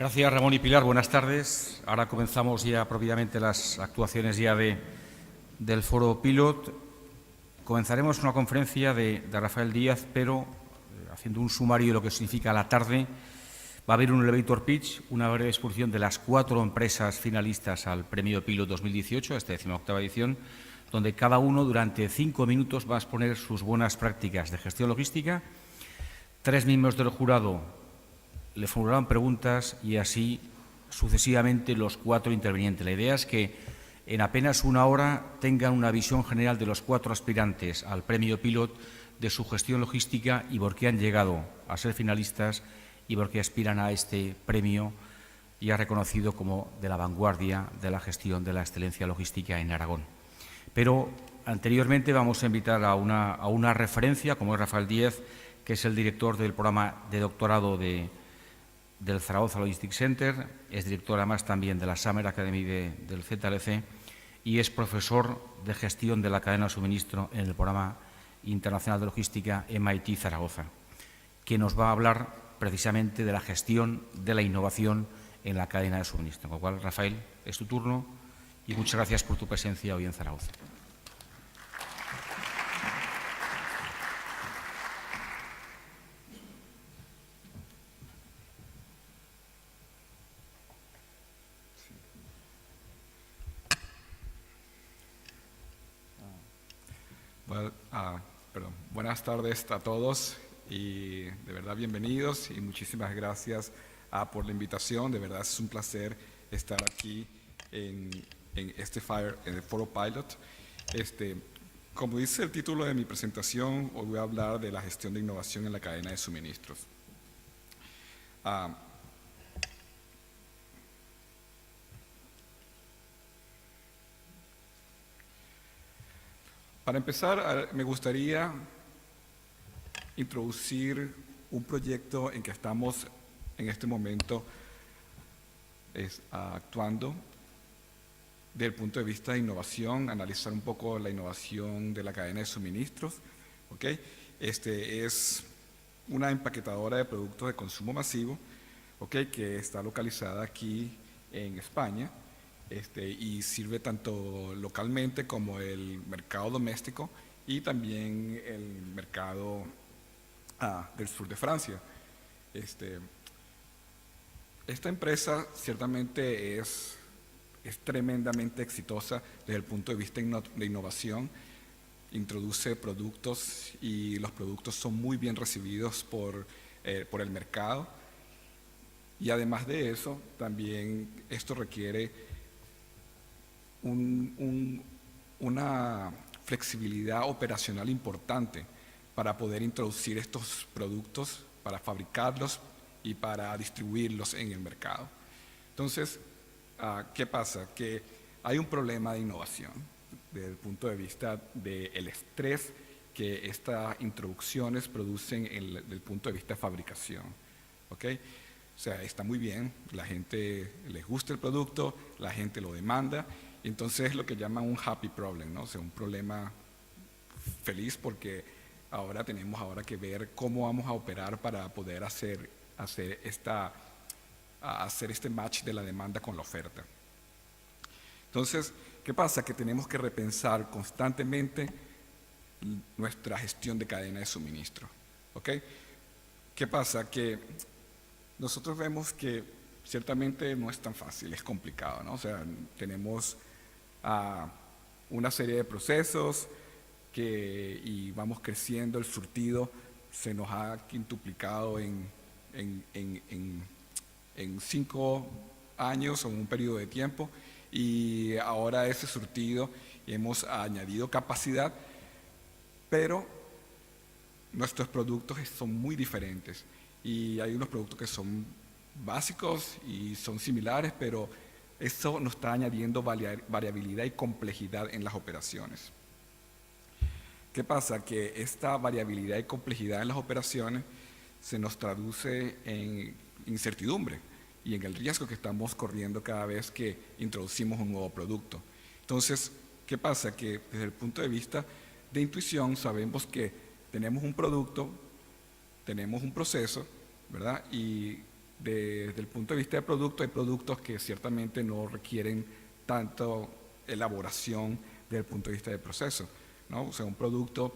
Gracias, Ramón y Pilar. Buenas tardes. Ahora comenzamos ya propiamente las actuaciones ya del Foro Pilot. Comenzaremos una conferencia de Rafael Díaz, pero haciendo un sumario de lo que significa la tarde. Va a haber un elevator pitch, una breve exposición de las 4 empresas finalistas al Premio Pilot 2018, esta 18ª edición, donde cada uno durante 5 minutos va a exponer sus buenas prácticas de gestión logística. 3 miembros del jurado le formularán preguntas y así sucesivamente los 4 intervinientes. La idea es que en apenas una hora tengan una visión general de los 4 aspirantes al Premio Pilot, de su gestión logística y por qué han llegado a ser finalistas y por qué aspiran a este premio ya reconocido como de la vanguardia de la gestión de la excelencia logística en Aragón. Pero anteriormente vamos a invitar a una referencia, como es Rafael Díaz, que es el director del programa de doctorado del Zaragoza Logistics Center, es director además también de la Summer Academy del ZLC y es profesor de gestión de la cadena de suministro en el programa internacional de logística MIT Zaragoza, que nos va a hablar precisamente de la gestión de la innovación en la cadena de suministro. Con lo cual, Rafael, es tu turno y muchas gracias por tu presencia hoy en Zaragoza. Buenas tardes a todos y de verdad bienvenidos y muchísimas gracias por la invitación. De verdad es un placer estar aquí en el Foro Pilot. Como dice el título de mi presentación, hoy voy a hablar de la gestión de innovación en la cadena de suministros. Para empezar, me gustaría introducir un proyecto en que estamos en este momento actuando desde el punto de vista de innovación, analizar un poco la innovación de la cadena de suministros. ¿Okay? Es una empaquetadora de productos de consumo masivo, ¿okay? Que está localizada aquí en España. Y sirve tanto localmente como el mercado doméstico y también el mercado del sur de Francia. Esta empresa ciertamente es tremendamente exitosa desde el punto de vista de innovación. Introduce productos y los productos son muy bien recibidos por el mercado. Y además de eso, también esto requiere una flexibilidad operacional importante para poder introducir estos productos, para fabricarlos y para distribuirlos en el mercado. Entonces, ¿qué pasa? Que hay un problema de innovación desde el punto de vista del estrés que estas introducciones producen desde el punto de vista de fabricación. ¿Okay? O sea, está muy bien, la gente les gusta el producto, la gente lo demanda. Entonces es lo que llaman un happy problem, ¿no? O sea, un problema feliz porque ahora tenemos que ver cómo vamos a operar para poder hacer este match de la demanda con la oferta. Entonces, ¿qué pasa? Que tenemos que repensar constantemente nuestra gestión de cadena de suministro. ¿Okay? ¿Qué pasa? Que nosotros vemos que ciertamente no es tan fácil, es complicado, ¿no? O sea, tenemos una serie de procesos y vamos creciendo, el surtido se nos ha quintuplicado en 5 años o en un periodo de tiempo y ahora ese surtido hemos añadido capacidad, pero nuestros productos son muy diferentes y hay unos productos que son básicos y son similares, pero eso nos está añadiendo variabilidad y complejidad en las operaciones. ¿Qué pasa? Que esta variabilidad y complejidad en las operaciones se nos traduce en incertidumbre y en el riesgo que estamos corriendo cada vez que introducimos un nuevo producto. Entonces, ¿qué pasa? Que desde el punto de vista de intuición sabemos que tenemos un producto, tenemos un proceso, ¿verdad? Y desde el punto de vista de producto, hay productos que ciertamente no requieren tanto elaboración desde el punto de vista del proceso, ¿no? O sea, un producto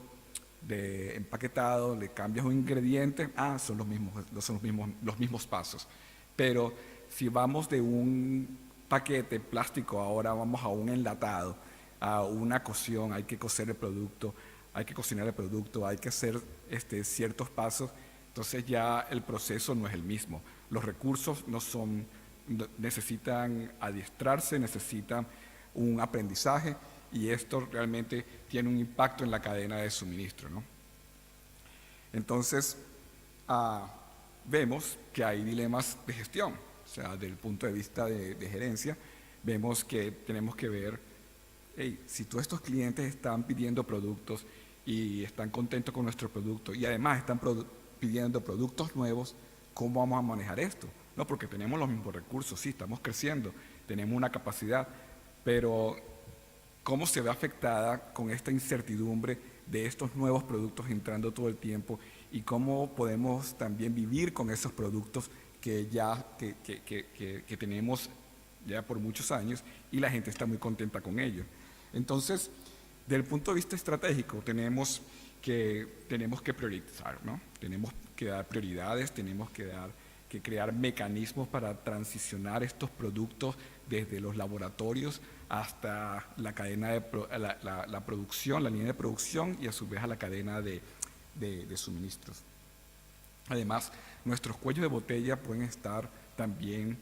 de empaquetado, le cambias un ingrediente, son los mismos pasos. Pero si vamos de un paquete plástico, ahora vamos a un enlatado, a una cocción, hay que cocer el producto, hay que cocinar el producto, hay que hacer ciertos pasos, entonces ya el proceso no es el mismo. Los recursos necesitan adiestrarse, necesitan un aprendizaje y esto realmente tiene un impacto en la cadena de suministro, ¿no? Entonces, vemos que hay dilemas de gestión, o sea, desde el punto de vista de gerencia, vemos que tenemos que ver, si todos estos clientes están pidiendo productos y están contentos con nuestro producto y además están pidiendo productos nuevos, ¿cómo vamos a manejar esto? No, porque tenemos los mismos recursos, sí, estamos creciendo, tenemos una capacidad, pero ¿cómo se ve afectada con esta incertidumbre de estos nuevos productos entrando todo el tiempo y cómo podemos también vivir con esos productos que tenemos ya por muchos años y la gente está muy contenta con ellos? Entonces, desde el punto de vista estratégico, tenemos que priorizar, ¿no? Tenemos que dar prioridades, tenemos que crear mecanismos para transicionar estos productos desde los laboratorios hasta la cadena de la producción, la línea de producción y a su vez a la cadena de suministros. Además, nuestros cuellos de botella pueden estar también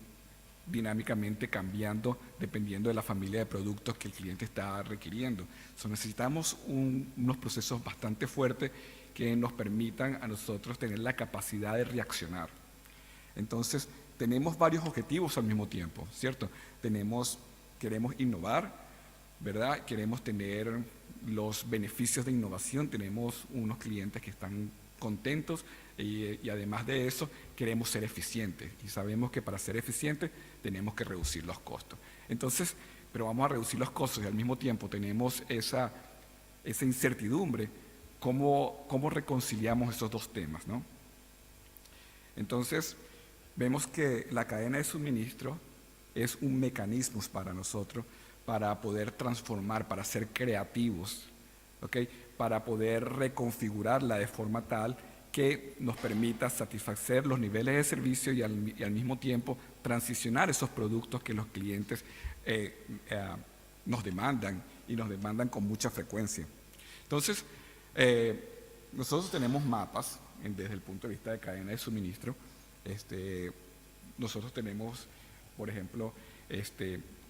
dinámicamente cambiando dependiendo de la familia de productos que el cliente está requiriendo. Necesitamos unos procesos bastante fuertes que nos permitan a nosotros tener la capacidad de reaccionar. Entonces, tenemos varios objetivos al mismo tiempo, ¿cierto? Queremos innovar, ¿verdad? Queremos tener los beneficios de innovación, tenemos unos clientes que están contentos y además de eso queremos ser eficientes y sabemos que para ser eficientes tenemos que reducir los costos. Entonces, pero vamos a reducir los costos y al mismo tiempo tenemos esa incertidumbre, ¿cómo reconciliamos esos dos temas, ¿no? Entonces, vemos que la cadena de suministro es un mecanismo para nosotros para poder transformar, para ser creativos, ¿okay? Para poder reconfigurarla de forma tal que nos permita satisfacer los niveles de servicio y al mismo tiempo transicionar esos productos que los clientes nos demandan y nos demandan con mucha frecuencia. Entonces, nosotros tenemos mapas desde el punto de vista de cadena de suministro. Nosotros tenemos, por ejemplo,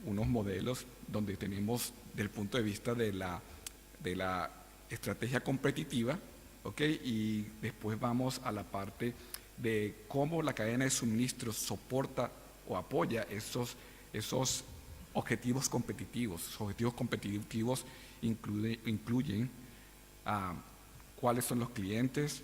unos modelos donde tenemos del punto de vista de la estrategia competitiva, ¿okay? Y después vamos a la parte de cómo la cadena de suministro soporta o apoya esos objetivos competitivos. Los objetivos competitivos incluyen cuáles son los clientes,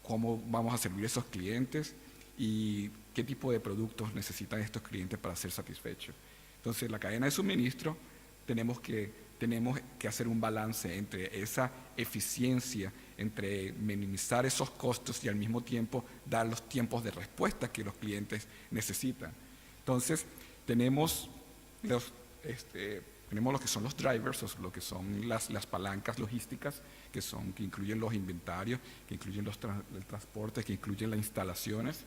cómo vamos a servir a esos clientes y qué tipo de productos necesitan estos clientes para ser satisfechos. Entonces, la cadena de suministro tenemos que hacer un balance entre esa eficiencia, entre minimizar esos costos y al mismo tiempo dar los tiempos de respuesta que los clientes necesitan. Entonces, tenemos lo que son los drivers, o lo que son las palancas logísticas, que incluyen los inventarios, que incluyen el transporte, que incluyen las instalaciones.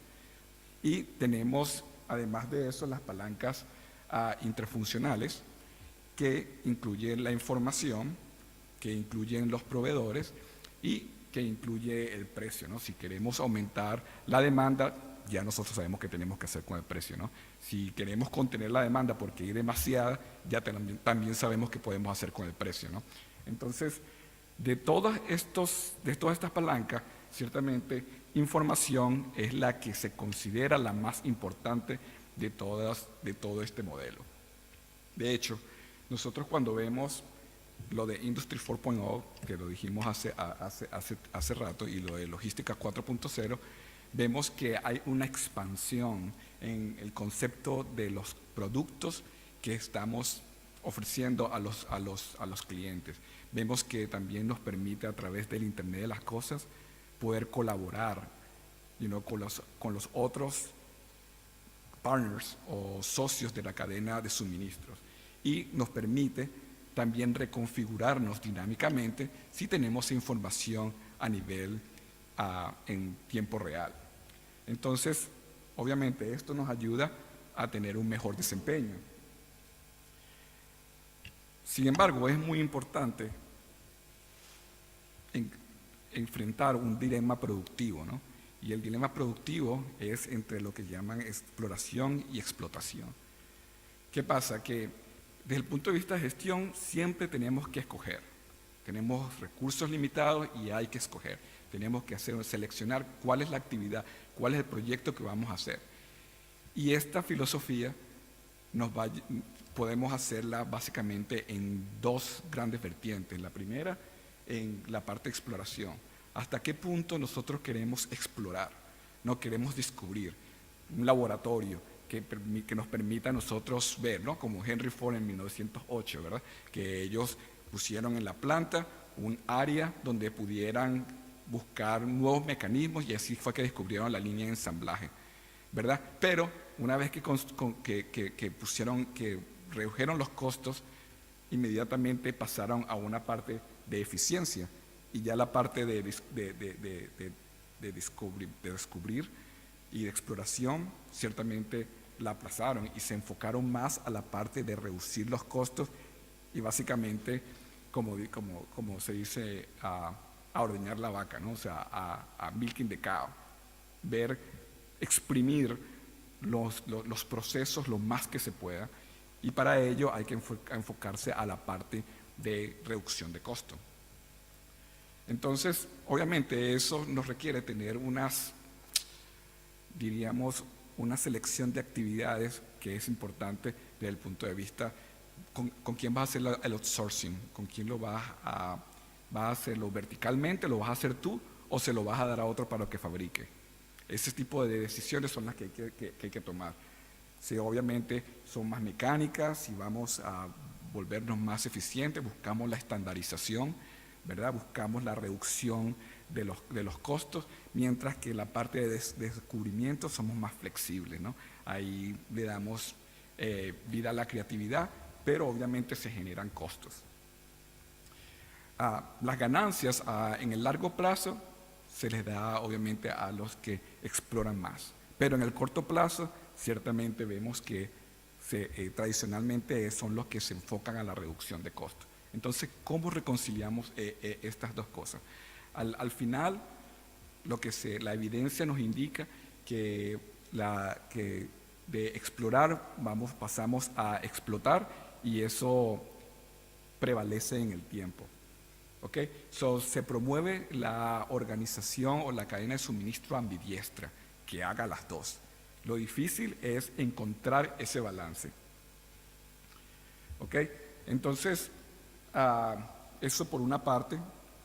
Y tenemos, además de eso, las palancas interfuncionales, que incluyen la información, que incluyen los proveedores y que incluye el precio, ¿no? Si queremos aumentar la demanda, ya nosotros sabemos qué tenemos que hacer con el precio, ¿no? Si queremos contener la demanda porque hay demasiada, ya también sabemos qué podemos hacer con el precio, ¿no? Entonces, de todas estas palancas, ciertamente información es la que se considera la más importante de todo este modelo. De hecho, nosotros cuando vemos lo de Industry 4.0, que lo dijimos hace rato, y lo de Logística 4.0, vemos que hay una expansión en el concepto de los productos que estamos ofreciendo a los clientes. Vemos que también nos permite a través del Internet de las cosas poder colaborar con los otros partners o socios de la cadena de suministros y nos permite también reconfigurarnos dinámicamente si tenemos información a nivel en tiempo real. Entonces, obviamente esto nos ayuda a tener un mejor desempeño. Sin embargo, es muy importante enfrentar un dilema productivo, ¿no? Y el dilema productivo es entre lo que llaman exploración y explotación. ¿Qué pasa? Que desde el punto de vista de gestión siempre tenemos que escoger. Tenemos recursos limitados y hay que escoger. Tenemos que seleccionar cuál es la actividad, cuál es el proyecto que vamos a hacer. Y esta filosofía podemos hacerla básicamente en dos grandes vertientes. La primera, en la parte de exploración. ¿Hasta qué punto nosotros queremos explorar? No queremos descubrir un laboratorio que nos permita a nosotros ver, ¿no? Como Henry Ford en 1908, ¿verdad? Que ellos pusieron en la planta un área donde pudieran buscar nuevos mecanismos y así fue que descubrieron la línea de ensamblaje, ¿verdad? Pero una vez que redujeron los costos, inmediatamente pasaron a una parte de eficiencia y ya la parte de descubrir y de exploración ciertamente la aplazaron y se enfocaron más a la parte de reducir los costos y básicamente, como se dice, a ordeñar la vaca, ¿no? O sea, a milking the cow, exprimir los procesos lo más que se pueda y para ello hay que enfocarse a la parte de reducción de costo. Entonces, obviamente eso nos requiere tener una selección de actividades que es importante desde el punto de vista con quién vas a hacer el outsourcing, con quién vas a hacerlo verticalmente, lo vas a hacer tú o se lo vas a dar a otro para que fabrique. Ese tipo de decisiones son las que hay que tomar. Si obviamente son más mecánicas, si vamos a volvernos más eficientes, buscamos la estandarización, ¿verdad? Buscamos la reducción de los costos, mientras que la parte de descubrimiento somos más flexibles, ¿no? Ahí le damos vida a la creatividad, pero obviamente se generan costos. Las ganancias en el largo plazo se les da obviamente a los que exploran más, pero en el corto plazo ciertamente vemos que tradicionalmente son los que se enfocan a la reducción de costos. Entonces, ¿cómo reconciliamos estas dos cosas? Al final, la evidencia nos indica que de explorar pasamos a explotar y eso prevalece en el tiempo. ¿Okay? Se promueve la organización o la cadena de suministro ambidiestra, que haga las dos. Lo difícil es encontrar ese balance. ¿Okay? Entonces, eso por una parte,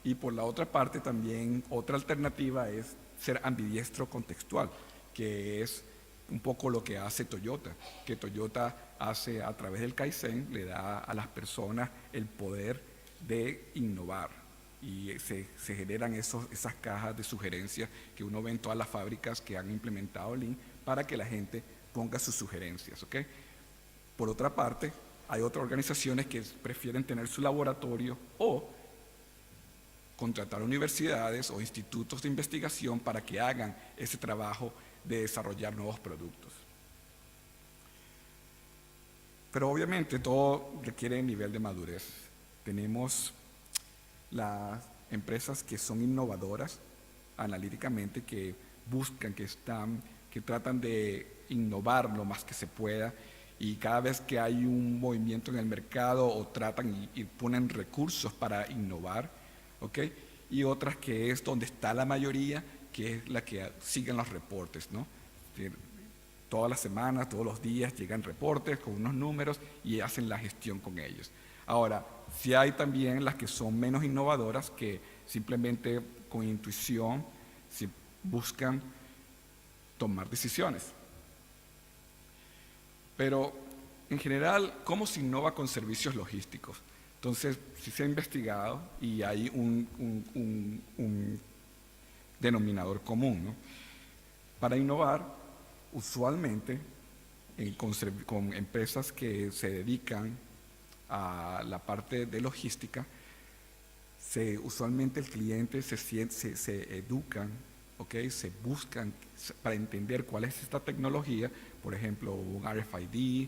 y por la otra parte también otra alternativa es ser ambidiestro contextual, que es un poco lo que hace Toyota, que Toyota hace a través del Kaizen, le da a las personas el poder de innovar y se generan esas cajas de sugerencias que uno ve en todas las fábricas que han implementado Lean para que la gente ponga sus sugerencias. ¿Okay? Por otra parte, hay otras organizaciones que prefieren tener su laboratorio o contratar universidades o institutos de investigación para que hagan ese trabajo de desarrollar nuevos productos. Pero obviamente todo requiere nivel de madurez. Tenemos las empresas que son innovadoras analíticamente, que buscan, que tratan de innovar lo más que se pueda y cada vez que hay un movimiento en el mercado o tratan y ponen recursos para innovar, ¿okay? Y otras que es donde está la mayoría, que es la que siguen los reportes, ¿no? Todas las semanas, todos los días llegan reportes con unos números y hacen la gestión con ellos. Ahora, sí hay también las que son menos innovadoras, que simplemente con intuición buscan tomar decisiones. Pero, en general, ¿cómo se innova con servicios logísticos? Entonces, sí se ha investigado y hay un denominador común, ¿no? Para innovar, usualmente con empresas que se dedican a la parte de logística, usualmente el cliente se educan, ¿okay? Se buscan para entender cuál es esta tecnología, por ejemplo, un RFID,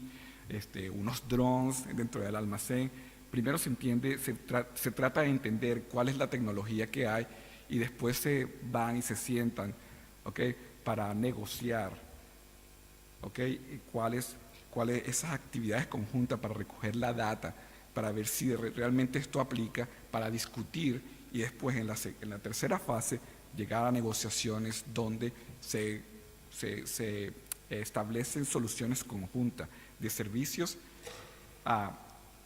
unos drones dentro del almacén. Primero se trata de entender cuál es la tecnología que hay y después se van y se sientan, ¿okay? Para negociar, ¿okay? ¿Cuáles esas actividades conjuntas para recoger la data, para ver si realmente esto aplica, para discutir y después en la tercera fase llegar a negociaciones donde se establecen soluciones conjuntas de servicios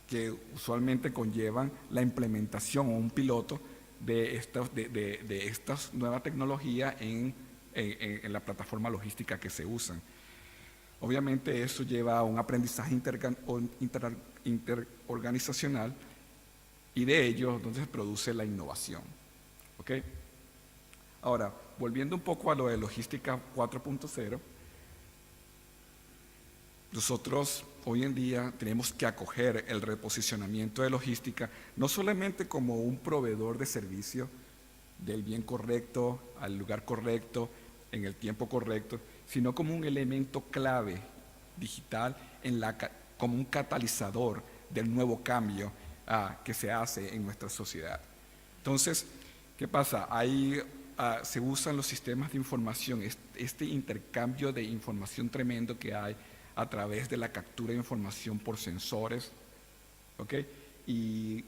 que usualmente conllevan la implementación o un piloto de estas nuevas tecnologías en la plataforma logística que se usan. Obviamente eso lleva a un aprendizaje interorganizacional y de ello entonces produce la innovación. ¿Okay? Ahora, volviendo un poco a lo de logística 4.0, nosotros hoy en día tenemos que acoger el reposicionamiento de logística no solamente como un proveedor de servicio del bien correcto, al lugar correcto, en el tiempo correcto, sino como un elemento clave digital como un catalizador del nuevo cambio que se hace en nuestra sociedad. Entonces, ¿qué pasa? Ahí se usan los sistemas de información, este intercambio de información tremendo que hay a través de la captura de información por sensores, ¿okay? Y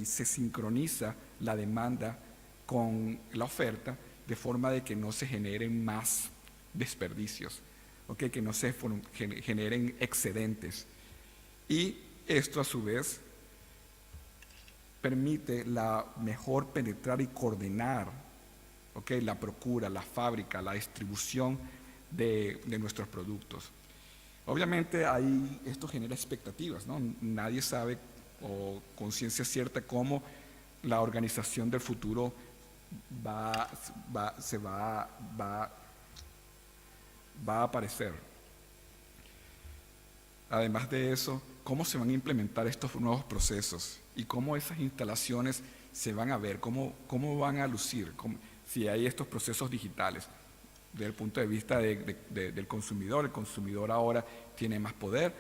se sincroniza la demanda con la oferta de forma de que no se generen más desperdicios, ¿okay? Que no se generen excedentes. Y esto a su vez permite la mejor penetrar y coordinar, ¿okay? La procura, la fábrica, la distribución de nuestros productos. Obviamente esto genera expectativas, ¿no? Nadie sabe o con ciencia cierta cómo la organización del futuro va a aparecer. Además de eso, cómo se van a implementar estos nuevos procesos y cómo esas instalaciones se van a ver, cómo van a lucir, si hay estos procesos digitales. Desde el punto de vista del consumidor, el consumidor ahora tiene más poder,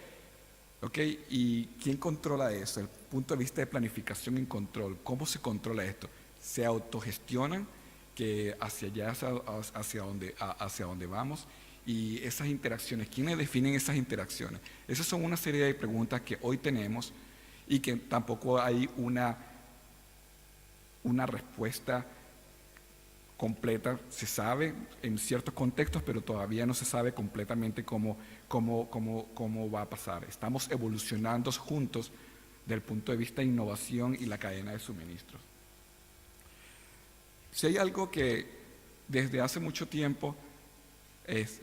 ¿okay? ¿Y quién controla eso? El punto de vista de planificación y control, ¿cómo se controla esto? ¿Se autogestionan que hacia allá, hacia donde vamos? Y esas interacciones, ¿quiénes definen esas interacciones? Esas son una serie de preguntas que hoy tenemos y que tampoco hay una respuesta completa. Se sabe en ciertos contextos, pero todavía no se sabe completamente cómo va a pasar. Estamos evolucionando juntos desde el punto de vista de innovación y la cadena de suministros. Si hay algo que desde hace mucho tiempo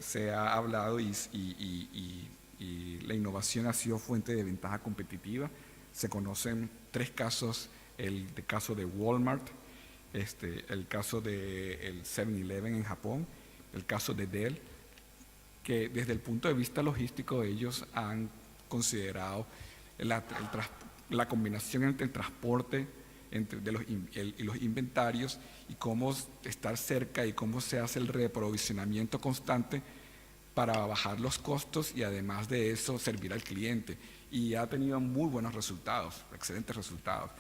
se ha hablado y la innovación ha sido fuente de ventaja competitiva, se conocen 3 casos: el caso de Walmart, el caso del 7-Eleven en Japón, el caso de Dell, que desde el punto de vista logístico ellos han considerado la combinación entre el transporte y los inventarios y cómo estar cerca y cómo se hace el reaprovisionamiento constante para bajar los costos y además de eso servir al cliente. Y ha tenido muy buenos resultados, excelentes resultados.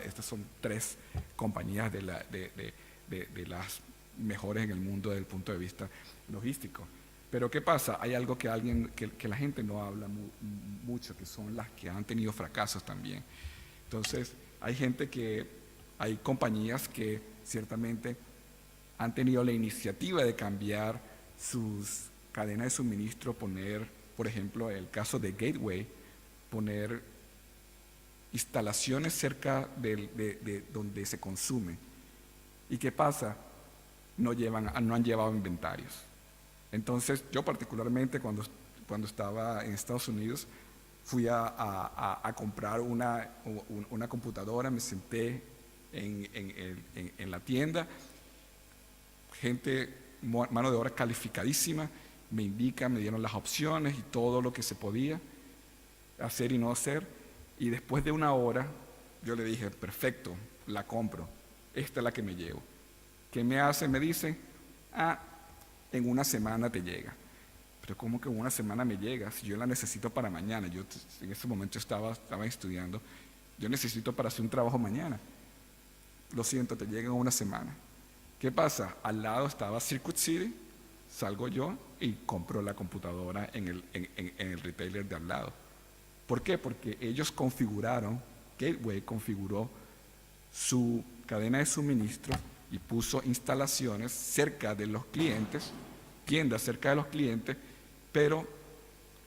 Estas son 3 compañías de las mejores en el mundo desde el punto de vista logístico. Pero ¿qué pasa? Hay algo que la gente no habla mucho, que son las que han tenido fracasos también. Entonces, hay compañías que ciertamente han tenido la iniciativa de cambiar sus cadenas de suministro, poner, por ejemplo, el caso de Gateway, poner instalaciones cerca de donde se consume. ¿Y qué pasa? No han llevado inventarios. Entonces, yo particularmente cuando estaba en Estados Unidos, fui a comprar una computadora, me senté en la tienda, mano de obra calificadísima, me dieron las opciones y todo lo que se podía hacer y no hacer. Y después de una hora, yo le dije, perfecto, la compro, esta es la que me llevo. ¿Qué me hace? Me dice, en una semana te llega. Pero ¿cómo que en una semana me llega? Si yo la necesito para mañana. Yo en ese momento estaba estudiando. Yo necesito para hacer un trabajo mañana. Lo siento, te llega en una semana. ¿Qué pasa? Al lado estaba Circuit City, salgo yo y compro la computadora en el retailer de al lado. ¿Por qué? Porque ellos configuraron, Gateway configuró su cadena de suministro y puso instalaciones cerca de los clientes, tiendas cerca de los clientes, pero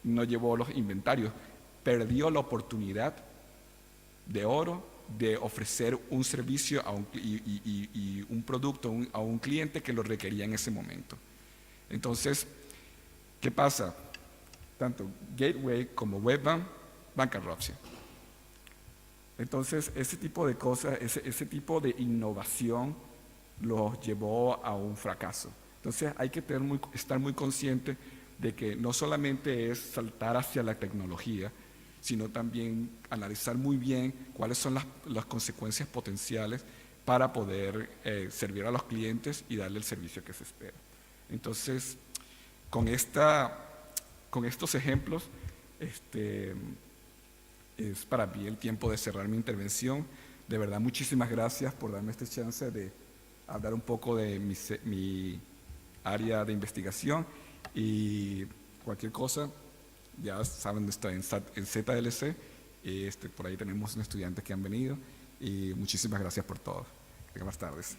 no llevó los inventarios. Perdió la oportunidad de oro de ofrecer un servicio y un producto a un cliente que lo requería en ese momento. Entonces, ¿qué pasa? Tanto Gateway como Webvan, bancarruptcy. Entonces, ese tipo de cosas, ese tipo de innovación los llevó a un fracaso. Entonces, hay que estar muy consciente de que no solamente es saltar hacia la tecnología, sino también analizar muy bien cuáles son las consecuencias potenciales para poder servir a los clientes y darle el servicio que se espera. Entonces, con estos ejemplos, es para mí el tiempo de cerrar mi intervención. De verdad, muchísimas gracias por darme esta chance de hablar un poco de mi área de investigación, y cualquier cosa, ya saben, está en ZLC, por ahí tenemos unos estudiantes que han venido, y muchísimas gracias por todo. Buenas tardes.